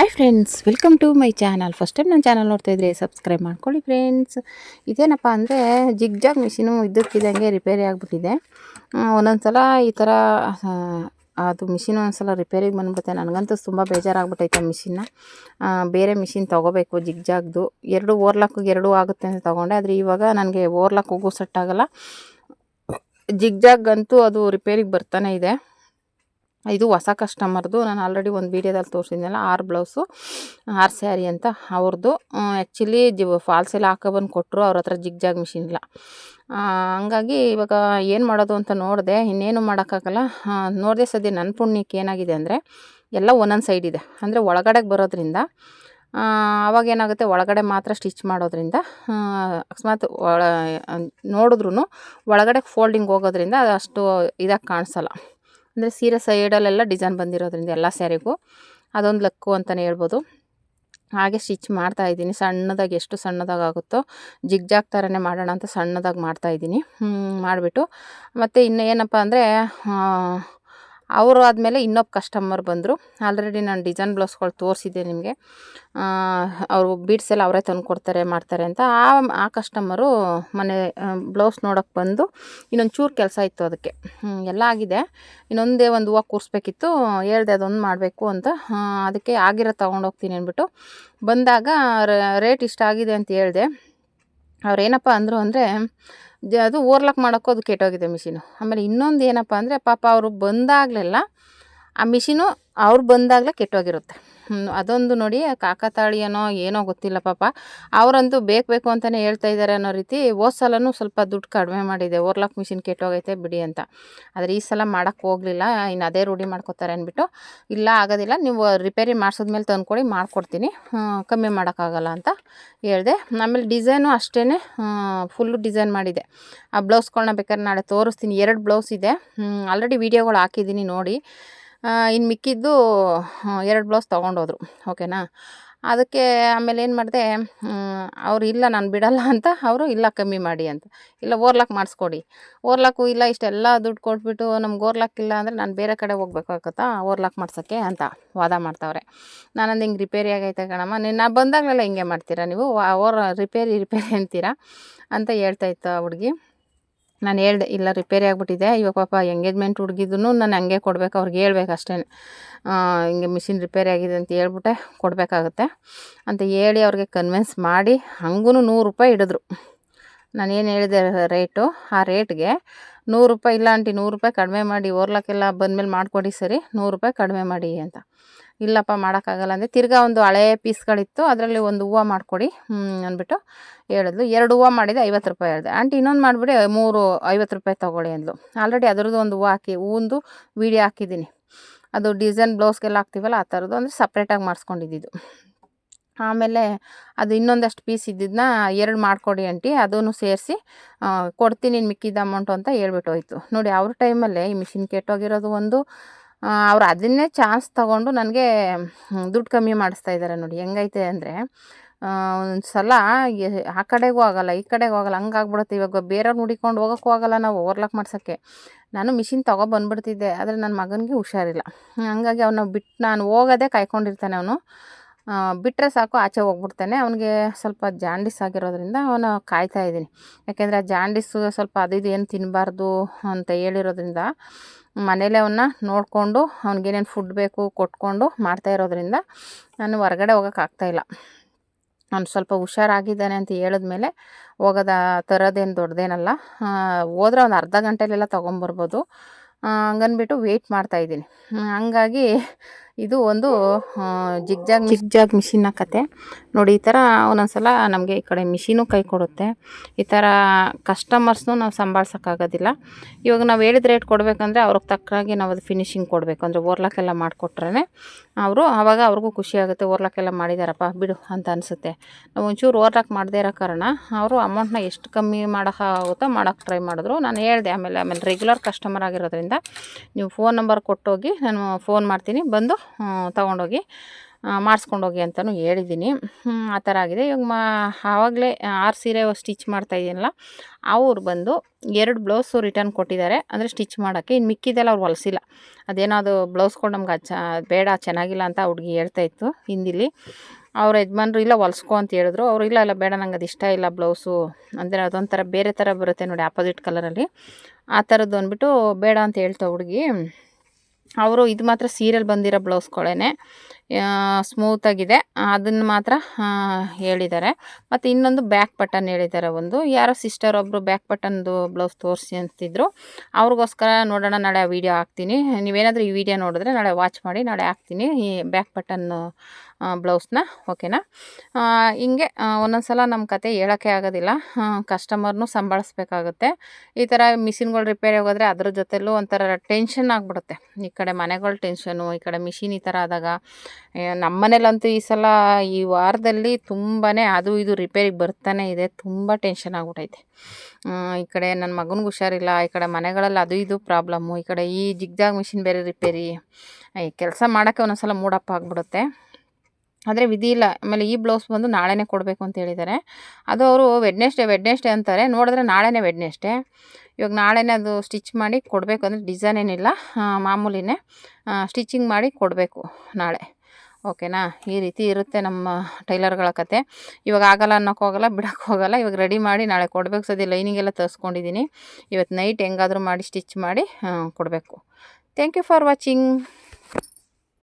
Hi friends, welcome to my channel. First time ನನ್ನ channel ನೋಡ್ತಾ ಇದ್ರೆ ಸಬ್ಸ್ಕ್ರೈಬ್ ಮಾಡ್ಕೊಳ್ಳಿ ಫ್ರೆಂಡ್ಸ್. ಇದೇನಪ್ಪ ಅಂದರೆ ಜಿಗ್ ಮಿಷಿನು ಇದ್ದಕ್ಕಿದ್ದಂಗೆ ರಿಪೇರಿ ಆಗಿಬಿಟ್ಟಿದೆ. ಒಂದೊಂದು ಸಲ ಈ ಥರ ಅದು ಮಿಷಿನ್ ಒಂದ್ಸಲ ರಿಪೇರಿಗೆ ಬಂದ್ಬಿಡುತ್ತೆ. ನನಗಂತೂ ತುಂಬ ಬೇಜಾರಾಗ್ಬಿಟ್ಟೈತೆ ಆ ಮಿಷಿನ್ನ. ಬೇರೆ ಮಿಷಿನ್ ತೊಗೋಬೇಕು ಜಿಗ್ಜಾಗ್ದು. ಎರಡು ಓರ್ಲಾಕಿಗೆ ಎರಡೂ ಆಗುತ್ತೆ ಅಂತ ತೊಗೊಂಡೆ. ಆದರೆ ಇವಾಗ ನನಗೆ ಓರ್ಲಾಕಿಗೂ ಸೆಟ್ ಆಗೋಲ್ಲ, ಜಿಗ್ಜಾಗಂತೂ ಅದು ರಿಪೇರಿಗೆ ಬರ್ತಾನೆ ಇದೆ. ಇದು ಹೊಸ ಕಸ್ಟಮರ್ದು. ನಾನು ಆಲ್ರೆಡಿ ಒಂದು ವೀಡಿಯೋದಲ್ಲಿ ತೋರಿಸಿದ್ನಲ್ಲ, 6 ಬ್ಲೌಸು 6 ಸ್ಯಾರಿ ಅಂತ ಅವ್ರದ್ದು. ಆ್ಯಕ್ಚುಲಿ ಫಾಲ್ಸ್ ಎಲ್ಲ ಹಾಕೊಬಂದು ಕೊಟ್ಟರು. ಅವ್ರ ಹತ್ರ ಜಿಗ್ಜಾಗ್ ಮಿಷಿನ್ ಇಲ್ಲ. ಹಂಗಾಗಿ ಇವಾಗ ಏನು ಮಾಡೋದು ಅಂತ ನೋಡಿದೆ. ಇನ್ನೇನು ಮಾಡೋಕ್ಕಾಗಲ್ಲ. ನೋಡಿದೆ ಸದ್ಯ ನನ್ನ ಪುಣ್ಯಕ್ಕೆ ಏನಾಗಿದೆ ಅಂದರೆ ಎಲ್ಲ ಒಂದೊಂದು ಸೈಡ್ ಇದೆ. ಅಂದರೆ ಒಳಗಡೆಗೆ ಬರೋದ್ರಿಂದ ಅವಾಗೇನಾಗುತ್ತೆ, ಒಳಗಡೆ ಮಾತ್ರ ಸ್ಟಿಚ್ ಮಾಡೋದ್ರಿಂದ ಅಕಸ್ಮಾತ್ ನೋಡಿದ್ರೂ ಒಳಗಡೆ ಫೋಲ್ಡಿಂಗ್ ಹೋಗೋದ್ರಿಂದ ಅದು ಅಷ್ಟು ಇದಾಗಿ ಕಾಣಿಸಲ್ಲ. ಅಂದರೆ ಸೀರೆ ಸೈಡಲ್ಲೆಲ್ಲ ಡಿಸೈನ್ ಬಂದಿರೋದ್ರಿಂದ ಎಲ್ಲ ಸ್ಯಾರಿಗೂ ಅದೊಂದು ಲಕ್ಕು ಅಂತಲೇ ಹೇಳ್ಬೋದು. ಹಾಗೆ ಸ್ಟಿಚ್ ಮಾಡ್ತಾಯಿದ್ದೀನಿ ಸಣ್ಣದಾಗಿ. ಎಷ್ಟು ಸಣ್ಣದಾಗಿ ಆಗುತ್ತೋ ಜಿಗ್ಜಾಗ್ ಥರನೇ ಮಾಡೋಣ ಅಂತ ಸಣ್ಣದಾಗಿ ಮಾಡ್ತಾಯಿದ್ದೀನಿ. ಮಾಡಿಬಿಟ್ಟು ಮತ್ತು ಇನ್ನು ಏನಪ್ಪ ಅಂದರೆ ಅವರು ಆದಮೇಲೆ ಇನ್ನೊಬ್ಬ ಕಸ್ಟಮರ್ ಬಂದರು. ಆಲ್ರೆಡಿ ನಾನು ಡಿಸೈನ್ ಬ್ಲೌಸ್ಗಳು ತೋರಿಸಿದ್ದೆ ನಿಮಗೆ. ಅವರು ಬೀಡ್ಸ್ ಎಲ್ಲ ಅವರೇ ತಂದು ಕೊಡ್ತಾರೆ ಮಾಡ್ತಾರೆ ಅಂತ. ಆ ಕಸ್ಟಮರು ಮನೆ ಬ್ಲೌಸ್ ನೋಡೋಕ್ಕೆ ಬಂದು ಇನ್ನೊಂದು ಚೂರು ಕೆಲಸ ಇತ್ತು ಅದಕ್ಕೆ. ಎಲ್ಲ ಆಗಿದೆ, ಇನ್ನೊಂದೇ ಒಂದು ಹೂವು ಕೂರಿಸ್ಬೇಕಿತ್ತು. ಹೇಳ್ದೆ ಅದೊಂದು ಮಾಡಬೇಕು ಅಂತ. ಅದಕ್ಕೆ ಆಗಿರೋ ತೊಗೊಂಡೋಗ್ತೀನಿ ಅಂದ್ಬಿಟ್ಟು ಬಂದಾಗ ರೇಟ್ ಇಷ್ಟ ಆಗಿದೆ ಅಂತ ಹೇಳಿದೆ. ಅವ್ರೇನಪ್ಪ ಅಂದರು ಅಂದರೆ ಅದು ಓರ್ಲಾಕ್ ಮಾಡೋಕ್ಕೂ ಅದು ಕೆಟ್ಟೋಗಿದೆ ಮಿಷಿನು. ಆಮೇಲೆ ಇನ್ನೊಂದು ಏನಪ್ಪ ಅಂದರೆ ಪಾಪ ಅವರು ಬಂದಾಗಲೆಲ್ಲ ಆ ಮಿಷಿನು ಅವ್ರು ಬಂದಾಗಲೇ ಕೆಟ್ಟೋಗಿರುತ್ತೆ. ಅದೊಂದು ನೋಡಿ, ಕಾಕತಾಳೀಯನೋ ಏನೋ ಗೊತ್ತಿಲ್ಲ ಪಾಪ. ಅವರಂತೂ ಬೇಕು ಅಂತಲೇ ಹೇಳ್ತಾ ಇದ್ದಾರೆ ಅನ್ನೋ ರೀತಿ. ಹೋದ ಸಲನೂ ಸ್ವಲ್ಪ ದುಡ್ಡು ಕಡಿಮೆ ಮಾಡಿದೆ, ಓರ್ಲಾಕ್ ಮಿಷಿನ್ ಕೆಟ್ಟೋಗೈತೆ ಬಿಡಿ ಅಂತ. ಆದರೆ ಈ ಸಲ ಮಾಡೋಕ್ಕೆ ಹೋಗಲಿಲ್ಲ. ಇನ್ನು ಅದೇ ರೂಢಿ ಮಾಡ್ಕೋತಾರೆ ಅಂದ್ಬಿಟ್ಟು, ಇಲ್ಲ ಆಗೋದಿಲ್ಲ, ನೀವು ರಿಪೇರಿ ಮಾಡಿಸಿದ್ಮೇಲೆ ತಂದುಕೊಡಿ ಮಾಡಿಕೊಡ್ತೀನಿ, ಕಮ್ಮಿ ಮಾಡೋಕ್ಕಾಗಲ್ಲ ಅಂತ ಹೇಳಿದೆ. ಆಮೇಲೆ ಡಿಸೈನು ಅಷ್ಟೇ ಫುಲ್ಲು ಡಿಸೈನ್ ಮಾಡಿದೆ. ಆ ಬ್ಲೌಸ್ಗಳನ್ನ ಬೇಕಾದ್ರೆ ನಾಳೆ ತೋರಿಸ್ತೀನಿ. 2 ಬ್ಲೌಸ್ ಇದೆ, ಆಲ್ರೆಡಿ ವೀಡಿಯೋಗಳು ಹಾಕಿದ್ದೀನಿ ನೋಡಿ. ಇನ್ನು ಮಿಕ್ಕಿದ್ದು 2 ಬ್ಲೌಸ್ ತೊಗೊಂಡೋದ್ರು. ಓಕೆನಾ. ಅದಕ್ಕೆ ಆಮೇಲೆ ಏನು ಮಾಡಿದೆ, ಅವರು ಇಲ್ಲ ನಾನು ಬಿಡಲ್ಲ ಅಂತ, ಅವರು ಇಲ್ಲ ಕಮ್ಮಿ ಮಾಡಿ ಅಂತ. ಇಲ್ಲ ಓರ್ಲಾಕ್ ಮಾಡಿಸ್ಕೊಡಿ. ಓರ್ಲಾಕು ಇಲ್ಲ, ಇಷ್ಟೆಲ್ಲ ದುಡ್ಡು ಕೊಟ್ಬಿಟ್ಟು ನಮ್ಗೆ ಓರ್ಲಾಕ್ ಇಲ್ಲ ಅಂದರೆ ನಾನು ಬೇರೆ ಕಡೆ ಹೋಗ್ಬೇಕಾಗತ್ತಾ ಓರ್ಲಾಕ್ ಮಾಡ್ಸೋಕ್ಕೆ ಅಂತ ವಾದ ಮಾಡ್ತಾವ್ರೆ. ನಾನಂದು ಹಿಂಗೆ ರಿಪೇರಿ ಆಗೈತೆ ಕಣಮ್ಮ, ನಾ ಬಂದಾಗಲೆಲ್ಲ ಹಿಂಗೆ ಮಾಡ್ತೀರಾ ನೀವು, ರಿಪೇರಿ ಅಂತೀರಾ ಅಂತ ಹೇಳ್ತಾಯಿತ್ತು ಆ ಹುಡುಗಿ. ನಾನು ಹೇಳ್ದೆ ಇಲ್ಲ ರಿಪೇರಿ ಆಗಿಬಿಟ್ಟಿದೆ, ಇವಾಗ ಪಾಪ ಎಂಗೇಜ್ಮೆಂಟ್ ಹುಡುಗಿದೂ ನಾನು ಹಂಗೆ ಕೊಡ್ಬೇಕು, ಅವ್ರಿಗೆ ಹೇಳ್ಬೇಕು ಅಷ್ಟೇ. ಹಿಂಗೆ ಮಿಷಿನ್ ರಿಪೇರಿ ಆಗಿದೆ ಅಂತ ಹೇಳ್ಬಿಟ್ಟೆ ಕೊಡಬೇಕಾಗತ್ತೆ ಅಂತ ಹೇಳಿ ಅವ್ರಿಗೆ ಕನ್ವಿನ್ಸ್ ಮಾಡಿ ಹಂಗೂ ₹100 ಹಿಡಿದ್ರು. ನಾನೇನು ಹೇಳಿದೆ ರೇಟು, ಆ ರೇಟ್ಗೆ ₹100 ಇಲ್ಲ ಆಂಟಿ, ₹100 ಕಡಿಮೆ ಮಾಡಿ, ಓರ್ಲಾಕೆಲ್ಲ ಬಂದಮೇಲೆ ಮಾಡಿಕೊಡಿ ಸರಿ, ₹100 ಕಡಿಮೆ ಮಾಡಿ ಅಂತ. ಇಲ್ಲಪ್ಪ ಮಾಡೋಕ್ಕಾಗಲ್ಲ ಅಂದರೆ ತಿರ್ಗಾ ಒಂದು ಹಳೆ ಪೀಸ್ಗಳಿತ್ತು, ಅದರಲ್ಲಿ ಒಂದು ಹೂವು ಮಾಡಿಕೊಡಿ ಅಂದ್ಬಿಟ್ಟು ಹೇಳಿದ್ಲು. 2 ಹೂವು ಮಾಡಿದೆ, ₹50 ಹೇಳಿದೆ. ಆಂಟಿ ಇನ್ನೊಂದು ಮಾಡಿಬಿಡಿ, ₹50 ತೊಗೊಳ್ಳಿ ಅಂದ್ಲು. ಆಲ್ರೆಡಿ ಅದರದ್ದು ಒಂದು ಹೂವು ಹಾಕಿ ಹೂವಂದು ವೀಡಿಯೋ ಹಾಕಿದ್ದೀನಿ. ಅದು ಡಿಸೈನ್ ಬ್ಲೌಸ್ಗೆಲ್ಲ ಹಾಕ್ತೀವಲ್ಲ ಆ ಥರದ್ದು, ಅಂದರೆ ಸಪ್ರೇಟಾಗಿ ಮಾಡಿಸ್ಕೊಂಡಿದ್ದು. ಆಮೇಲೆ ಅದು ಇನ್ನೊಂದಷ್ಟು ಪೀಸ್ ಇದ್ದಿದ್ದನ್ನ 2 ಮಾಡಿಕೊಡಿ ಆಂಟಿ, ಅದನ್ನು ಸೇರಿಸಿ ಕೊಡ್ತೀನಿ ಮಿಕ್ಕಿದ ಅಮೌಂಟು ಅಂತ ಹೇಳ್ಬಿಟ್ಟು ಹೋಯ್ತು. ನೋಡಿ, ಅವ್ರ ಟೈಮಲ್ಲೇ ಈ ಮಿಷಿನ್ ಕೆಟ್ಟೋಗಿರೋದು ಒಂದು, ಅವ್ರು ಅದನ್ನೇ ಚಾನ್ಸ್ ತೊಗೊಂಡು ನನಗೆ ದುಡ್ಡು ಕಮ್ಮಿ ಮಾಡಿಸ್ತಾ ಇದ್ದಾರೆ. ನೋಡಿ ಹೆಂಗೈತೆ ಅಂದರೆ, ಒಂದು ಸಲ ಆ ಕಡೆಗೂ ಆಗೋಲ್ಲ ಈ ಕಡೆಗೂ ಆಗೋಲ್ಲ, ಹಂಗಾಗ್ಬಿಡುತ್ತೆ. ಇವಾಗ ಬೇರೆಯವ್ರು ಹುಡಿಕೊಂಡು ಹೋಗೋಕ್ಕೂ ಆಗೋಲ್ಲ ನಾವು ಓರ್ಲಾಕ್ ಮಾಡ್ಸೋಕ್ಕೆ. ನಾನು ಮಿಷಿನ್ ತೊಗೊಬಂದ್ಬಿಡ್ತಿದ್ದೆ, ಆದರೆ ನನ್ನ ಮಗನಿಗೆ ಹುಷಾರಿಲ್ಲ. ಹಂಗಾಗಿ ಅವನ್ನ ಬಿಟ್ಟು ನಾನು ಹೋಗೋದೇ ಕಾಯ್ಕೊಂಡಿರ್ತಾನೆ. ಅವನು ಬಿಟ್ಟರೆ ಸಾಕು ಆಚೆ ಹೋಗ್ಬಿಡ್ತಾನೆ. ಅವನಿಗೆ ಸ್ವಲ್ಪ ಜಾಂಡೀಸ್ ಆಗಿರೋದ್ರಿಂದ ಅವನು ಕಾಯ್ತಾ ಇದ್ದೀನಿ. ಯಾಕೆಂದರೆ ಆ ಜಾಂಡೀಸು ಸ್ವಲ್ಪ ಅದು ಇದು ಏನು ತಿನ್ನಬಾರ್ದು ಅಂತ ಹೇಳಿರೋದ್ರಿಂದ ಮನೇಲೇ ಅವನ್ನ ನೋಡಿಕೊಂಡು ಅವ್ನಿಗೇನೇನು ಫುಡ್ ಬೇಕು ಕೊಟ್ಕೊಂಡು ಮಾಡ್ತಾ ಇರೋದ್ರಿಂದ ನಾನು ಹೊರಗಡೆ ಹೋಗೋಕ್ಕಾಗ್ತಾಯಿಲ್ಲ. ಅವ್ನು ಸ್ವಲ್ಪ ಹುಷಾರಾಗಿದ್ದಾನೆ ಅಂತ ಹೇಳಿದ್ಮೇಲೆ ಹೋಗೋದು, ತರೋದೇನು ದೊಡ್ಡದೇನಲ್ಲ. ಹೋದ್ರೆ ಒಂದು ಅರ್ಧ ಗಂಟೆಲೆಲ್ಲ ತೊಗೊಂಬರ್ಬೋದು. ಹಂಗನ್ಬಿಟ್ಟು ವೆಯ್ಟ್ ಮಾಡ್ತಾಯಿದ್ದೀನಿ. ಹಂಗಾಗಿ ಇದು ಒಂದು ಜಿಗ್ಜಾಗ್ ಮಿಷಿನ್ನ ಕತೆ ನೋಡಿ. ಈ ಥರ ಒಂದೊಂದು ಸಲ ನಮಗೆ ಈ ಕಡೆ ಮಿಷಿನು ಕೈ ಕೊಡುತ್ತೆ, ಈ ಥರ ಕಸ್ಟಮರ್ಸ್ನೂ ನಾವು ಸಂಭಾಳ್ಸೋಕ್ಕಾಗೋದಿಲ್ಲ. ಇವಾಗ ನಾವು ಹೇಳಿದ ರೇಟ್ ಕೊಡಬೇಕಂದ್ರೆ ಅವ್ರಿಗೆ ತಕ್ಕಾಗಿ ನಾವು ಅದು ಫಿನಿಶಿಂಗ್ ಕೊಡಬೇಕು. ಅಂದರೆ ಓರ್ಲಾಕೆಲ್ಲ ಮಾಡಿಕೊಟ್ರೆ ಅವರು ಆವಾಗ ಅವ್ರಿಗೂ ಖುಷಿಯಾಗುತ್ತೆ, ಓರ್ಲಾಕೆಲ್ಲ ಮಾಡಿದಾರಪ್ಪ ಬಿಡು ಅಂತ ಅನಿಸುತ್ತೆ. ನಾವು ಒಂಚೂರು ಓರ್ಲಾಕ್ ಮಾಡದೇ ಇರೋ ಕಾರಣ ಅವರು ಅಮೌಂಟ್ನ ಎಷ್ಟು ಕಮ್ಮಿ ಮಾಡೋಕ್ಕಾಗುತ್ತೋ ಮಾಡೋಕ್ಕೆ ಟ್ರೈ ಮಾಡಿದ್ರು. ನಾನು ಹೇಳಿದೆ ಆಮೇಲೆ ರೆಗ್ಯುಲರ್ ಕಸ್ಟಮರ್ ಆಗಿರೋದ್ರಿಂದ ನೀವು ಫೋನ್ ನಂಬರ್ ಕೊಟ್ಟೋಗಿ, ನಾನು ಫೋನ್ ಮಾಡ್ತೀನಿ, ಬಂದು ತೊಗೊಂಡೋಗಿ ಮಾಡಿಸ್ಕೊಂಡೋಗಿ ಅಂತಲೂ ಹೇಳಿದ್ದೀನಿ. ಆ ಥರ ಆಗಿದೆ. ಇವಾಗ ಆವಾಗಲೇ 6 ಸೀರೆ ಸ್ಟಿಚ್ ಮಾಡ್ತಾಯಿದ್ದೀನಲ್ಲ, ಅವ್ರು ಬಂದು 2 ಬ್ಲೌಸು ರಿಟರ್ನ್ ಕೊಟ್ಟಿದ್ದಾರೆ. ಅಂದರೆ ಸ್ಟಿಚ್ ಮಾಡೋಕ್ಕೆ. ಇನ್ನು ಮಿಕ್ಕಿದ್ದೆಲ್ಲ ಅವ್ರು ಹೊಲಿಸಿಲ್ಲ. ಅದೇನೋ ಅದು ಬ್ಲೌಸ್ ಕೊಟ್ಟು ನಮ್ಗೆ ಬೇಡ ಚೆನ್ನಾಗಿಲ್ಲ ಅಂತ ಹುಡುಗಿ ಹೇಳ್ತಾಯಿತ್ತು ಹಿಂದಿಲಿ. ಅವ್ರ ಯಜಮಾನ್ರು ಇಲ್ಲ ಹೊಲ್ಸ್ಕೊ ಅಂತ ಹೇಳಿದ್ರು. ಅವರು ಇಲ್ಲ ಬೇಡ ನಂಗೆ ಅದು ಇಷ್ಟ ಇಲ್ಲ ಬ್ಲೌಸು, ಅಂದರೆ ಅದೊಂಥರ ಬೇರೆ ಥರ ಬರುತ್ತೆ ನೋಡಿ ಆಪೋಸಿಟ್ ಕಲರಲ್ಲಿ, ಆ ಥರದ್ದು ಅಂದ್ಬಿಟ್ಟು ಬೇಡ ಅಂತ ಹೇಳ್ತಾ ಹುಡುಗಿ. ಅವರು ಇದು ಮಾತ್ರ ಸೀರೆಯಲ್ಲಿ ಬಂದಿರೋ ಬ್ಲೌಸ್ಗಳೇ, ಸ್ಮೂತಾಗಿದೆ, ಅದನ್ನು ಮಾತ್ರ ಹೇಳಿದ್ದಾರೆ. ಮತ್ತು ಇನ್ನೊಂದು ಬ್ಯಾಕ್ ಬಟನ್ ಹೇಳಿದ್ದಾರೆ. ಯಾರೋ ಸಿಸ್ಟರ್ ಒಬ್ಬರು ಬ್ಯಾಕ್ ಬಟನ್ದು ಬ್ಲೌಸ್ ತೋರಿಸಿ ಅಂತಿದ್ರು. ಅವ್ರಿಗೋಸ್ಕರ ನೋಡೋಣ, ನಾಳೆ ವೀಡಿಯೋ ಹಾಕ್ತೀನಿ. ನೀವೇನಾದರೂ ಈ ವಿಡಿಯೋ ನೋಡಿದ್ರೆ ನಾಳೆ ವಾಚ್ ಮಾಡಿ, ನಾಳೆ ಹಾಕ್ತೀನಿ ಈ ಬ್ಯಾಕ್ ಬಟನ್ನು ಬ್ಲೌಸ್ನ. ಓಕೆನಾ? ಹಿಂಗೆ ಒಂದೊಂದು ಸಲ ನಮ್ಮ ಕತೆ ಹೇಳೋಕ್ಕೆ ಆಗೋದಿಲ್ಲ. ಕಸ್ಟಮರ್ನೂ ಸಂಭಾಳಿಸ್ಬೇಕಾಗುತ್ತೆ. ಈ ಥರ ಮಿಷಿನ್ಗಳು ರಿಪೇರಿ ಹೋಗೋದ್ರೆ ಅದ್ರ ಜೊತೆಲೂ ಒಂಥರ ಟೆನ್ಷನ್ ಆಗಿಬಿಡುತ್ತೆ. ಈ ಕಡೆ ಮನೆಗಳ ಟೆನ್ಷನು, ಈ ಕಡೆ ಮಿಷಿನ್ ಈ ಥರ ಆದಾಗ ನಮ್ಮ ಮನೇಲಂತೂ ಈ ಸಲ ಈ ವಾರದಲ್ಲಿ ತುಂಬಾ ಅದು ಇದು ರಿಪೇರಿಗೆ ಬರ್ತಾನೆ ಇದೆ. ತುಂಬ ಟೆನ್ಷನ್ ಆಗ್ಬಿಟ್ಟೈತೆ. ಈ ಕಡೆ ನನ್ನ ಮಗನಿಗೆ ಹುಷಾರಿಲ್ಲ, ಈ ಕಡೆ ಮನೆಗಳಲ್ಲಿ ಅದು ಇದು ಪ್ರಾಬ್ಲಮ್ಮು, ಈ ಕಡೆ ಈ ಜಿಗ್ಜಾಗ್ ಮಿಷಿನ್ ಬೇರೆ ರಿಪೇರಿ, ಈ ಕೆಲಸ ಮಾಡೋಕ್ಕೆ ಒಂದೊಂದು ಸಲ ಮೂಡಪ್ ಆಗಿಬಿಡುತ್ತೆ. ಆದರೆ ವಿಧಿ ಇಲ್ಲ. ಆಮೇಲೆ ಈ ಬ್ಲೌಸ್ ಬಂದು ನಾಳೆನೇ ಕೊಡಬೇಕು ಅಂತ ಹೇಳಿದ್ದಾರೆ. ಅದು ಅವರು ವೆಡ್ನೆಸ್ಡೇ ಅಂತಾರೆ, ನೋಡಿದ್ರೆ ನಾಳೆನೇ ವೆಡ್ನೆಸ್ಡೇ. ಇವಾಗ ನಾಳೆನೇ ಅದು ಸ್ಟಿಚ್ ಮಾಡಿ ಕೊಡಬೇಕು. ಅಂದರೆ ಡಿಸೈನ್ ಏನಿಲ್ಲ, ಮಾಮೂಲಿನೇ ಸ್ಟಿಚಿಂಗ್ ಮಾಡಿ ಕೊಡಬೇಕು ನಾಳೆ. ಓಕೆನಾ? ಈ ರೀತಿ ಇರುತ್ತೆ ನಮ್ಮ ಟೈಲರ್ಗಳ ಕತೆ. ಇವಾಗ ಆಗಲ್ಲ ಅನ್ನೋಕ್ಕೆ ಹೋಗಲ್ಲ, ಬಿಡೋಕ್ಕೆ ಹೋಗಲ್ಲ. ಇವಾಗ ರೆಡಿ ಮಾಡಿ ನಾಳೆ ಕೊಡಬೇಕು. ಸದ್ಯ ಲೈನಿಂಗ್ ಎಲ್ಲ ತರಿಸ್ಕೊಂಡಿದ್ದೀನಿ. ಇವತ್ತು ನೈಟ್ ಹೆಂಗಾದರೂ ಮಾಡಿ ಸ್ಟಿಚ್ ಮಾಡಿ ಕೊಡಬೇಕು. Thank you for watching.